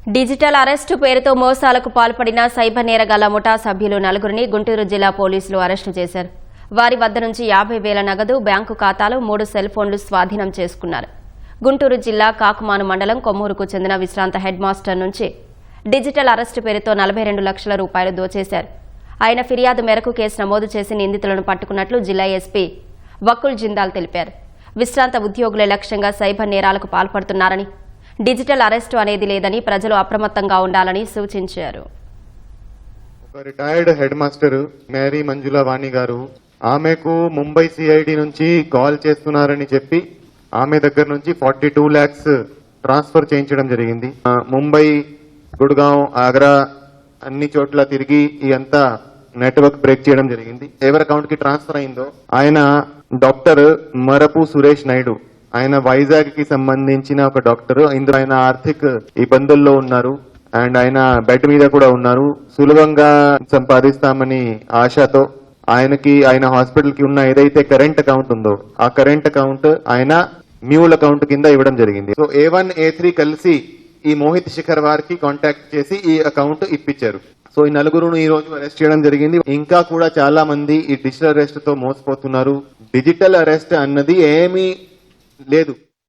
Digital arrest పేరుతో మోసాలకు పాల్పడిన సైబర్ నేరగాళ్ల ముఠా సభ్యులు నలుగురిని గుంటూరు జిల్లా పోలీసులు అరెస్టు చేశారు. వారి వద్ద నుంచి 50,000 నగదు, బ్యాంకు ఖాతాలు, 3 సెల్ ఫోన్లు స్వాధీనం చేసుకున్నారు. గుంటూరు జిల్లా కాకుమాను మండలం కొమ్మూరుకు చెందిన విశ్రాంత హెడ్ మాస్టర్ నుంచి డిజిటల్ అరెస్టు పేరుతో 42 లక్షల రూపాయలు దోచేశారు. ఆయన ఫిర్యాదు మేరకు కేసు నమోదు చేసి నిందితులను పట్టుకున్నట్లు జిల్లా ఎస్పీ వకుల్ జిందాల్ తెలిపారు. విశ్రాంత ఉద్యోగులే లక్ష్యంగా సైబర్ నేరాలకు పాల్పడుతున్నారని, డిజిటల్ అరెస్టు అనేది లేదని ప్రజలు అప్రమత్తంగా ఉండాలని సూచించారు. ఒక రిటైర్డ్ హెడ్ మాస్టర్ మేరీ మంజుల వాణి గారు ఆమెకు ముంబై సిఐడి నుంచి కాల్ చేస్తున్నారని చెప్పి ఆమె దగ్గర నుంచి 42 lakhs ట్రాన్స్ఫర్ చేయించడం జరిగింది. ముంబై, గుడ్గాం, ఆగ్రా అన్ని చోట్ల తిరిగి ఇదంతా నెట్వర్క్ బ్రేక్ చేయడం జరిగింది. ఎవరి అకౌంట్ కి ట్రాన్స్ఫర్ అయిందో ఆయన డాక్టర్ మరపు సురేష్ నాయుడు, ఆయన వైజాగ్ కి సంబంధించిన ఒక డాక్టర్. ఇందులో ఆయన ఆర్థిక ఇబ్బందుల్లో ఉన్నారు అండ్ ఆయన బెడ్ మీద కూడా ఉన్నారు. సులభంగా సంపాదిస్తామని ఆశతో ఆయన హాస్పిటల్ కి ఉన్న ఏదైతే కరెంట్ అకౌంట్ ఉందో ఆ కరెంట్ అకౌంట్ ఆయన మ్యూల్ అకౌంట్ కింద ఇవ్వడం జరిగింది. సో A1, A3 కలిసి ఈ మోహిత్ శిఖర్ వారికి కాంటాక్ట్ చేసి ఈ అకౌంట్ ఇప్పించారు. సో ఈ నలుగురును ఈ రోజు అరెస్ట్ చేయడం జరిగింది. ఇంకా కూడా చాలా మంది ఈ డిజిటల్ అరెస్ట్ తో మోసపోతున్నారు. డిజిటల్ అరెస్ట్ అన్నది ఏమీ లేదు.